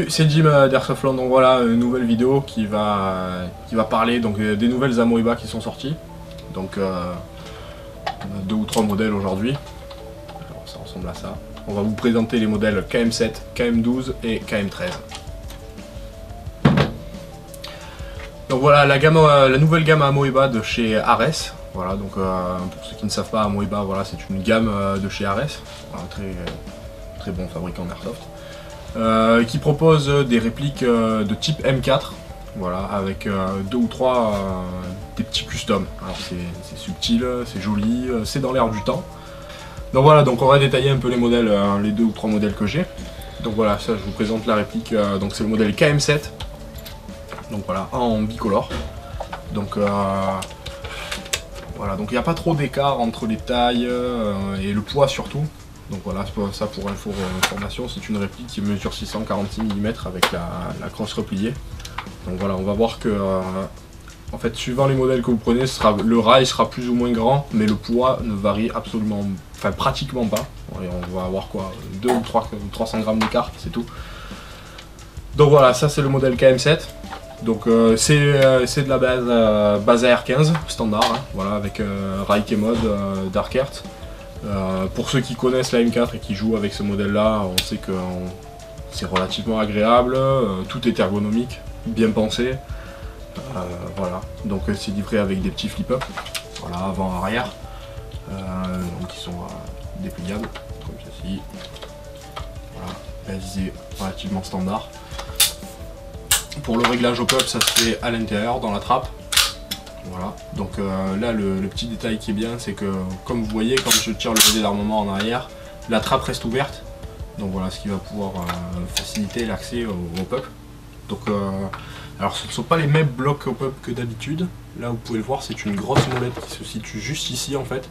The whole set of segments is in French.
Salut, c'est Jim d'Airsoftland. Donc voilà, une nouvelle vidéo qui va parler donc des nouvelles Amoeba qui sont sorties. Donc on a 2 ou 3 modèles aujourd'hui. Alors ça ressemble à ça. On va vous présenter les modèles KM7, KM12 et KM13. Donc voilà la nouvelle gamme Amoeba de chez Ares. Voilà, donc pour ceux qui ne savent pas, Amoeba, voilà, c'est une gamme de chez Ares, un très bon fabricant d'airsoft, qui propose des répliques de type M4, voilà, avec 2 ou 3 des petits customs. Alors c'est subtil, c'est joli, c'est dans l'air du temps. Donc voilà, donc on va détailler un peu les modèles, les 2 ou 3 modèles que j'ai. Donc voilà, ça je vous présente la réplique, donc c'est le modèle KM7. Donc voilà, en bicolore. Donc voilà, donc il n'y a pas trop d'écart entre les tailles et le poids surtout. Donc voilà, ça pour information, c'est une réplique qui mesure 646 mm avec la crosse repliée. Donc voilà, on va voir que en fait, suivant les modèles que vous prenez, le rail sera plus ou moins grand, mais le poids ne varie absolument, enfin pratiquement pas. Et on va avoir quoi, 2 ou 300 grammes d'écart, c'est tout. Donc voilà, ça c'est le modèle KM7. Donc c'est de la base AR15 standard, hein, voilà, avec rail K-Mod Dark-Earth. Pour ceux qui connaissent la M4 et qui jouent avec ce modèle là, on sait que c'est relativement agréable, tout est ergonomique, bien pensé. Voilà, donc c'est livré avec des petits flip-up, voilà, avant arrière, donc qui sont dépliables comme ceci. Voilà, réalisé relativement standard. Pour le réglage au pop, ça se fait à l'intérieur dans la trappe. Voilà, donc là le petit détail qui est bien, c'est que comme vous voyez, quand je tire le baiser d'armement en arrière, la trappe reste ouverte. Donc voilà, ce qui va pouvoir faciliter l'accès au pop. Donc alors ce ne sont pas les mêmes blocs au pop que d'habitude. Là vous pouvez le voir, c'est une grosse molette qui se situe juste ici en fait.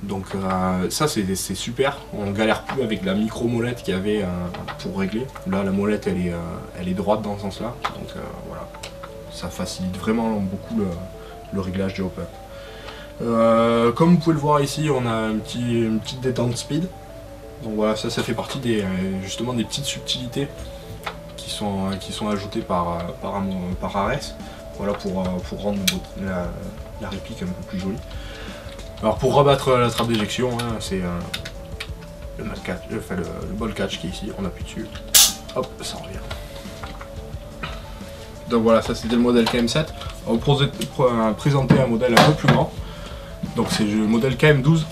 Donc ça c'est super, on galère plus avec la micro molette qu'il y avait pour régler. Là la molette elle est droite dans ce sens là, donc voilà, ça facilite vraiment beaucoup le réglage du hop-up. Comme vous pouvez le voir ici, on a une petite détente speed. Donc voilà, ça fait partie justement des petites subtilités qui sont ajoutées par Ares, voilà, pour rendre la réplique un peu plus jolie. Alors pour rabattre la trappe d'éjection, hein, c'est le ball catch qui est ici, on appuie dessus, hop, ça revient. Donc voilà, ça c'était le modèle KM7. On va présenter un modèle un peu plus grand. Donc c'est le modèle KM12.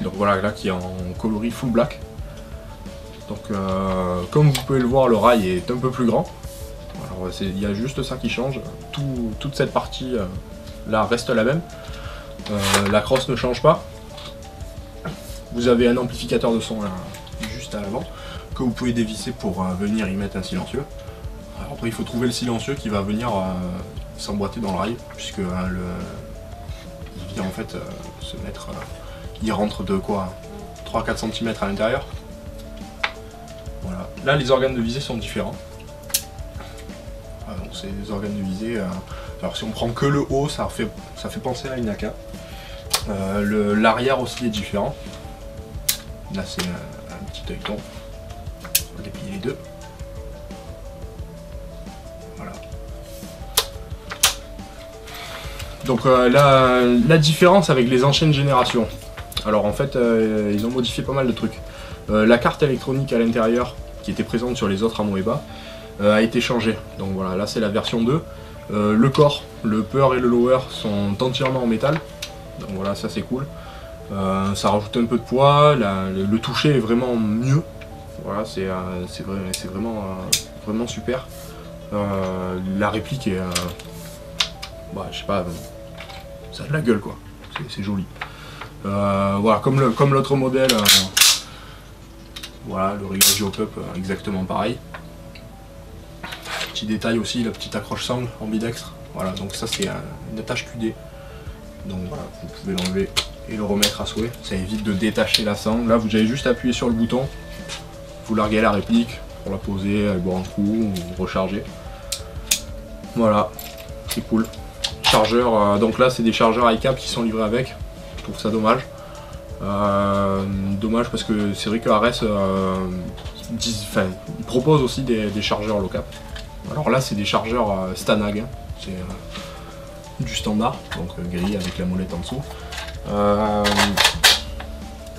Donc voilà, là qui est en coloris full black. Donc comme vous pouvez le voir, le rail est un peu plus grand. Alors il y a juste ça qui change. Toute cette partie là reste la même. La crosse ne change pas. Vous avez un amplificateur de son là, juste à l'avant, que vous pouvez dévisser pour venir y mettre un silencieux. Alors après il faut trouver le silencieux qui va venir s'emboîter dans le rail, puisque il vient en fait se mettre, il rentre de quoi, 3-4 cm à l'intérieur. Voilà. Là les organes de visée sont différents. Donc c'est des organes de visée. Alors si on prend que le haut, ça fait penser à une AK. L'arrière aussi est différent. Là c'est un petit œilleton. On va déplier les deux. Voilà. Donc la différence avec les anciennes générations. Alors en fait ils ont modifié pas mal de trucs. La carte électronique à l'intérieur qui était présente sur les autres Amoeba a été changée. Donc voilà, là c'est la version 2. Le corps, le upper et le lower sont entièrement en métal. Donc voilà, ça c'est cool. Ça rajoute un peu de poids, le toucher est vraiment mieux. Voilà, c'est vraiment super. La réplique est, bah, je sais pas, ça a de la gueule quoi. C'est joli. Voilà, comme l'autre modèle, voilà, le réglage du hop-up exactement pareil. Petit détail aussi, la petite accroche sangle ambidextre. Voilà, donc ça c'est une attache QD. Donc voilà, vous pouvez l'enlever et le remettre à souhait. Ça évite de détacher la sangle. Là vous avez juste appuyé sur le bouton, vous larguez la réplique pour la poser, elle boit un coup ou recharger. Voilà, c'est cool. Chargeur, donc là c'est des chargeurs iCap qui sont livrés avec. Je trouve ça dommage. Dommage parce que c'est vrai que Ares ils proposent aussi des chargeurs low cap. Alors là c'est des chargeurs Stanag, hein. C'est du standard, donc gris avec la molette en dessous.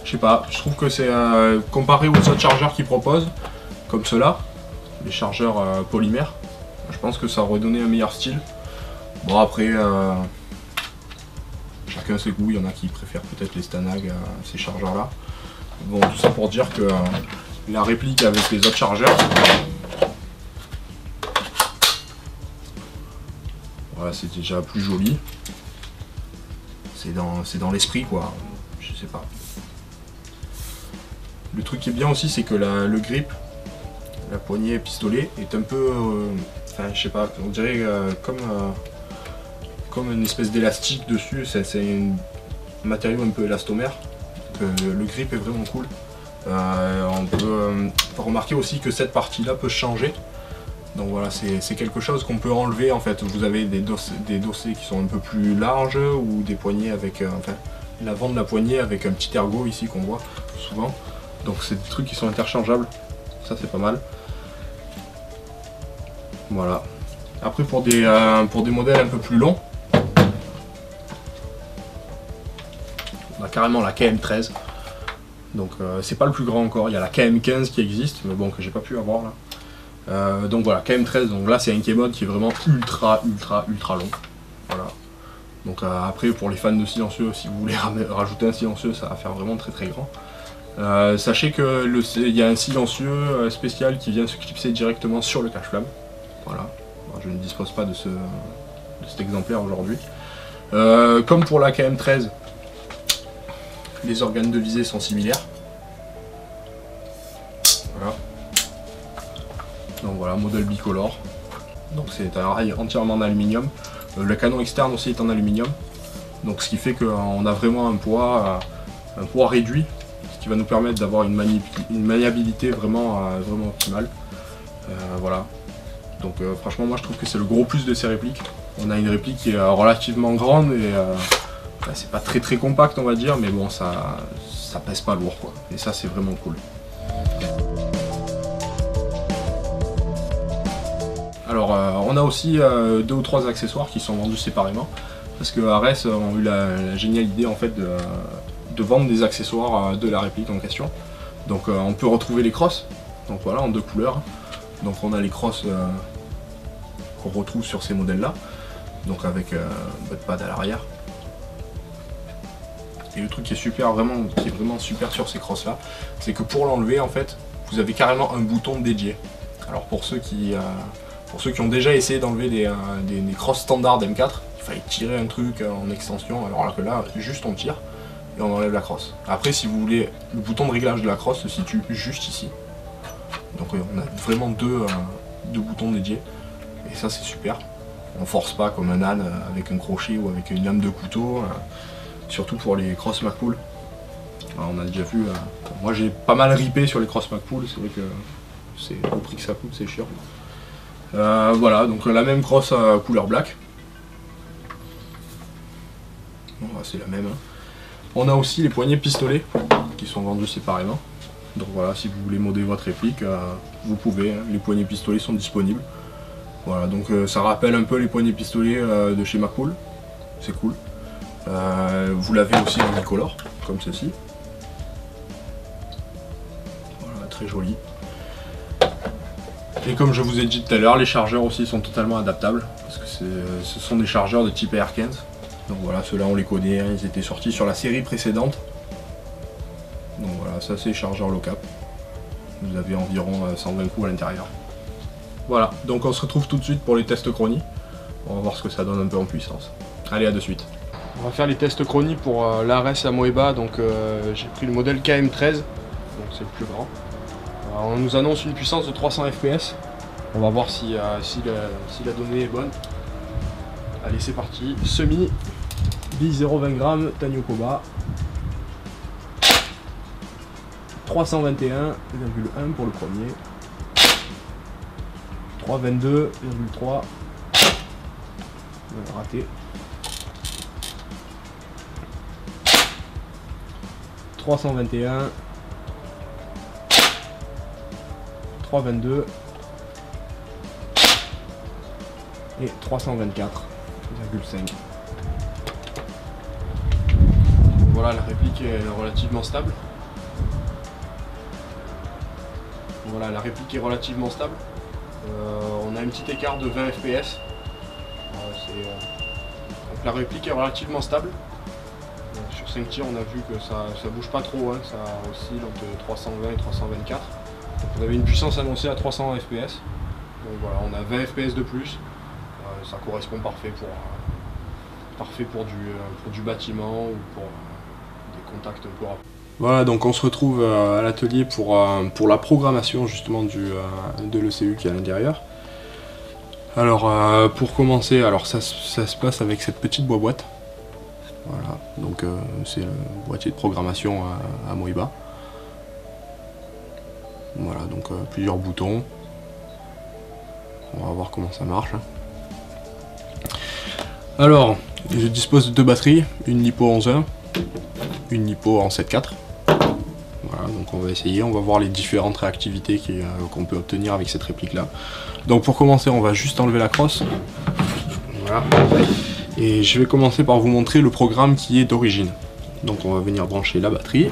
Je sais pas, je trouve que c'est comparé aux autres chargeurs qu'ils proposent, comme ceux-là, les chargeurs polymères, je pense que ça aurait donné un meilleur style. Bon après, chacun ses goûts, il y en a qui préfèrent peut-être les Stanag à ces chargeurs-là. Bon, tout ça pour dire que la réplique avec les autres chargeurs, voilà, c'est déjà plus joli. C'est dans l'esprit quoi, je sais pas. Le truc qui est bien aussi, c'est que le grip, la poignée pistolet, est un peu, enfin je sais pas, on dirait comme une espèce d'élastique dessus. C'est un matériau un peu élastomère. Le grip est vraiment cool. On peut remarquer aussi que cette partie-là peut changer. Donc voilà, c'est quelque chose qu'on peut enlever en fait. Vous avez des dossets qui sont un peu plus larges ou des poignées avec, enfin, l'avant de la poignée avec un petit ergot ici qu'on voit souvent. Donc c'est des trucs qui sont interchangeables. Ça c'est pas mal. Voilà. Après pour des modèles un peu plus longs, on a carrément la KM13. Donc c'est pas le plus grand encore. Il y a la KM15 qui existe, mais bon que j'ai pas pu avoir là. Donc voilà, KM13, donc là c'est un keymode qui est vraiment ultra long. Voilà. Donc après pour les fans de silencieux, si vous voulez rajouter un silencieux, ça va faire vraiment très grand. Sachez que il y a un silencieux spécial qui vient se clipser directement sur le cache-flamme. Voilà. Alors, je ne dispose pas de cet exemplaire aujourd'hui. Comme pour la KM13, les organes de visée sont similaires. Voilà. Donc voilà, modèle bicolore. Donc c'est un rail entièrement en aluminium. Le canon externe aussi est en aluminium. Donc ce qui fait qu'on a vraiment un poids réduit, ce qui va nous permettre d'avoir une maniabilité vraiment optimale. Voilà. Donc franchement moi je trouve que c'est le gros plus de ces répliques. On a une réplique qui est relativement grande et c'est pas très compact on va dire, mais bon ça pèse pas lourd quoi. Et ça c'est vraiment cool. Alors on a aussi 2 ou 3 accessoires qui sont vendus séparément, parce que Ares ont eu la géniale idée en fait de vendre des accessoires de la réplique en question. Donc on peut retrouver les crosses, donc voilà en 2 couleurs. Donc on a les crosses qu'on retrouve sur ces modèles là, donc avec butt pad à l'arrière. Et le truc qui est vraiment super sur ces crosses là, c'est que pour l'enlever en fait, vous avez carrément un bouton dédié. Alors pour ceux qui ont déjà essayé d'enlever des crosses standards M4, il fallait tirer un truc en extension, alors que là, juste on tire et on enlève la crosse. Après, si vous voulez, le bouton de réglage de la crosse se situe juste ici. Donc on a vraiment deux boutons dédiés, et ça c'est super. On force pas comme un âne avec un crochet ou avec une lame de couteau, surtout pour les crosses McPool. On a déjà vu, moi j'ai pas mal ripé sur les crosses McPool, c'est vrai que c'est au prix que ça coûte, c'est chiant. Voilà, donc la même crosse couleur black. Bon, c'est la même. Hein. On a aussi les poignées pistolets qui sont vendus séparément. Donc voilà, si vous voulez modder votre réplique, vous pouvez. Hein. Les poignées pistolets sont disponibles. Voilà, donc ça rappelle un peu les poignées pistolets de chez McPool. C'est cool. Vous l'avez aussi en bicolore, comme ceci. Voilà, très joli. Et comme je vous ai dit tout à l'heure, les chargeurs aussi sont totalement adaptables, parce que ce sont des chargeurs de type AR15. Donc voilà, ceux-là on les connaît, hein, ils étaient sortis sur la série précédente. Donc voilà, ça c'est chargeur low cap. Vous avez environ 120 coups à l'intérieur. Voilà, donc on se retrouve tout de suite pour les tests chronie. On va voir ce que ça donne un peu en puissance. Allez, à de suite. On va faire les tests chronie pour l'Ares Amoeba, donc j'ai pris le modèle KM13, donc c'est le plus grand. On nous annonce une puissance de 300 fps. On va voir si la donnée est bonne. Allez, c'est parti. Semi, bille 0,20 g, Tanyo Koba. 321,1 pour le premier. 322,3. Raté. 321. 322 et 324,5. Voilà, la réplique est relativement stable. Voilà, la réplique est relativement stable. On a un petit écart de 20 fps. Donc la réplique est relativement stable. Sur 5 tirs, on a vu que ça bouge pas trop, hein, ça oscille entre 320 et 324. Donc on avait une puissance annoncée à 300 fps. Donc voilà, on a 20 fps de plus. Ça correspond parfait pour du bâtiment ou pour des contacts un peu rapides. Voilà, donc on se retrouve à l'atelier pour la programmation justement de l'ECU qui est à l'intérieur. Alors pour commencer, alors ça se passe avec cette petite boîte. Voilà, donc c'est le boîtier de programmation à Moiba. Voilà, donc plusieurs boutons. On va voir comment ça marche. Alors, je dispose de deux batteries, une LiPo 11.1, une LiPo en 7.4. Voilà, donc on va essayer, on va voir les différentes réactivités qu'on peut obtenir avec cette réplique là. Donc pour commencer, on va juste enlever la crosse. Voilà. Et je vais commencer par vous montrer le programme qui est d'origine. Donc on va venir brancher la batterie.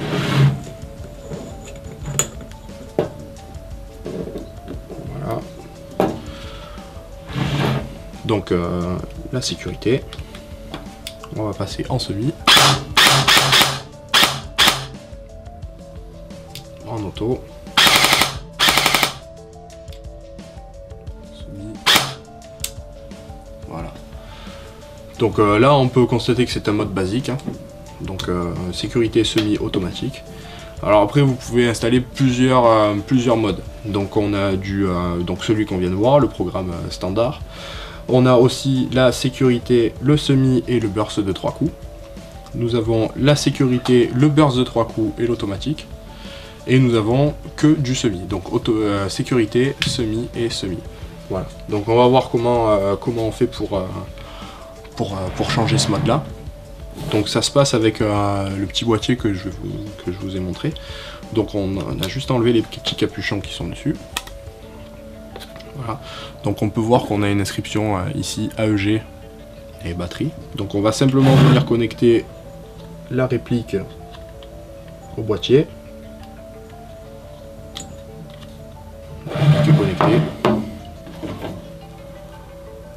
Voilà. Donc la sécurité. On va passer en semi. En auto. Semi. Voilà. Donc là on peut constater que c'est un mode basique, hein. Donc sécurité semi-automatique. Alors après vous pouvez installer plusieurs modes. Donc on a donc celui qu'on vient de voir, le programme standard. On a aussi la sécurité, le semi et le burst de 3 coups. Nous avons la sécurité, le burst de 3 coups et l'automatique. Et nous avons que du semi. Donc sécurité, semi et semi. Voilà. Donc on va voir comment on fait pour changer ce mode là. Donc ça se passe avec le petit boîtier que je vous ai montré. Donc on a juste enlevé les petits capuchons qui sont dessus. Voilà. Donc on peut voir qu'on a une inscription ici AEG et batterie. Donc on va simplement venir connecter la réplique au boîtier. La réplique est connectée.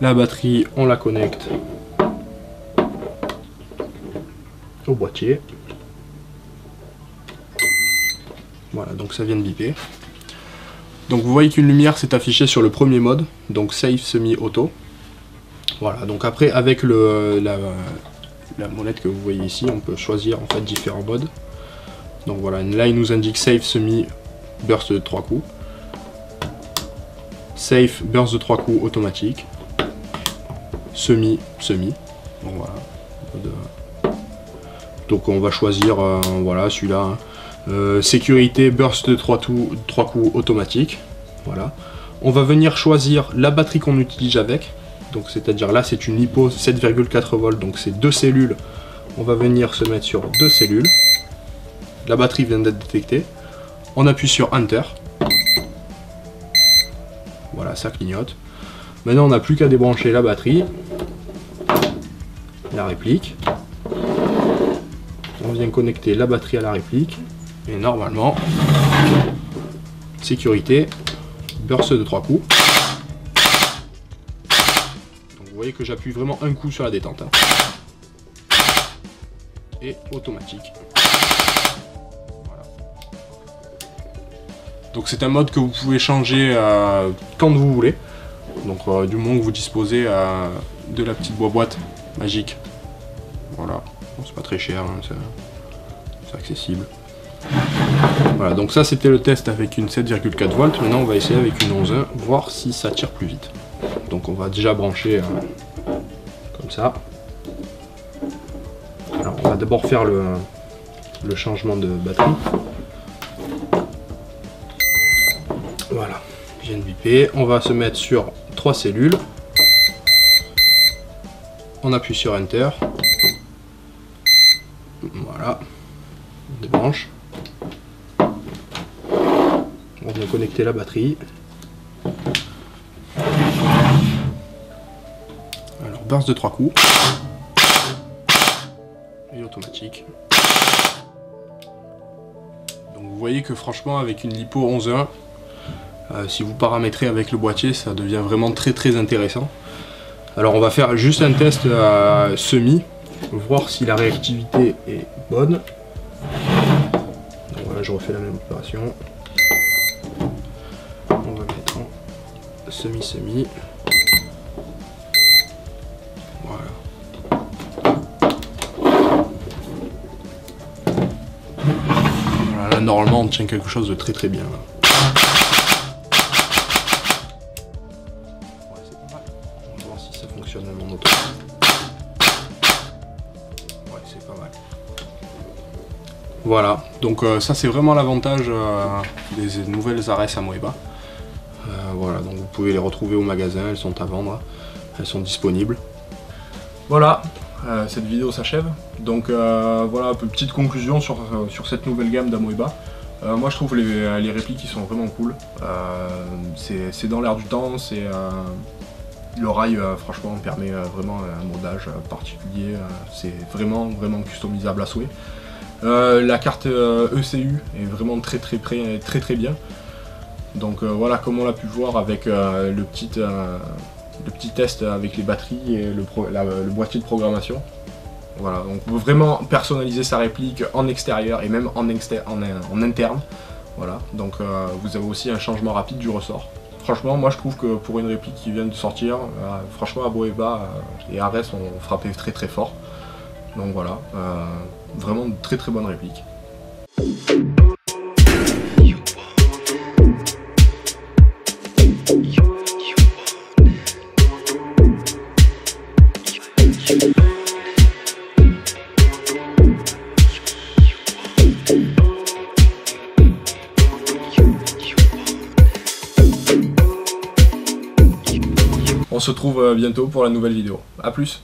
La batterie, on la connecte au boîtier. Voilà, donc ça vient de biper. Donc vous voyez qu'une lumière s'est affichée sur le premier mode, donc Safe Semi Auto. Voilà, donc après avec la molette que vous voyez ici, on peut choisir en fait différents modes. Donc voilà, là il nous indique Safe Semi Burst de 3 coups. Safe Burst de 3 coups automatique. Semi. Bon voilà. Donc on va choisir voilà celui-là. Hein. Sécurité burst de 3 coups automatique. Voilà. On va venir choisir la batterie qu'on utilise avec. Donc c'est-à-dire là c'est une LiPo 7,4 volts, donc c'est 2 cellules. On va venir se mettre sur 2 cellules. La batterie vient d'être détectée. On appuie sur Enter. Voilà, ça clignote. Maintenant on n'a plus qu'à débrancher la batterie. La réplique. On vient connecter la batterie à la réplique. Et normalement, sécurité, burst de 3 coups. Donc vous voyez que j'appuie vraiment un coup sur la détente. Hein. Et automatique. Voilà. Donc c'est un mode que vous pouvez changer quand vous voulez. Donc du moment que vous disposez de la petite boîte magique. Voilà, bon, c'est pas très cher, hein, c'est accessible. Voilà, donc ça c'était le test avec une 7,4 volts. Maintenant on va essayer avec une 11.1, voir si ça tire plus vite. Donc on va déjà brancher comme ça. Alors on va d'abord faire le changement de batterie. Voilà, je viens de biper. On va se mettre sur 3 cellules. On appuie sur Enter. Voilà, on débranche. On vient connecter la batterie. burst de 3 coups. Et automatique. Donc vous voyez que franchement avec une lipo 11.1, si vous paramétrez avec le boîtier, ça devient vraiment très intéressant. Alors on va faire juste un test semi, voir si la réactivité est bonne. Donc voilà, je refais la même opération. On va mettre en semi. Voilà. Voilà, là normalement on tient quelque chose de très bien. Là. Ouais, c'est pas mal. On va voir si ça fonctionne à mon auto. Ouais, c'est pas mal. Voilà, donc ça c'est vraiment l'avantage des nouvelles Ares Amoeba. Voilà, donc vous pouvez les retrouver au magasin, elles sont à vendre, elles sont disponibles. Voilà, cette vidéo s'achève. Donc voilà, un peu petite conclusion sur cette nouvelle gamme d'Amoeba. Moi je trouve les répliques qui sont vraiment cool. C'est dans l'air du temps, le rail franchement permet vraiment un modage particulier, c'est vraiment customisable à souhait. La carte ECU est vraiment très bien. Donc voilà, comme on l'a pu voir avec le petit test avec les batteries et le boîtier de programmation. Voilà, donc on peut vraiment personnaliser sa réplique en extérieur et même en interne. Voilà, donc vous avez aussi un changement rapide du ressort. Franchement, moi je trouve que pour une réplique qui vient de sortir, franchement Amoeba et Ares ont frappé très fort. Donc voilà, vraiment une très bonne réplique. On se retrouve bientôt pour la nouvelle vidéo. A plus!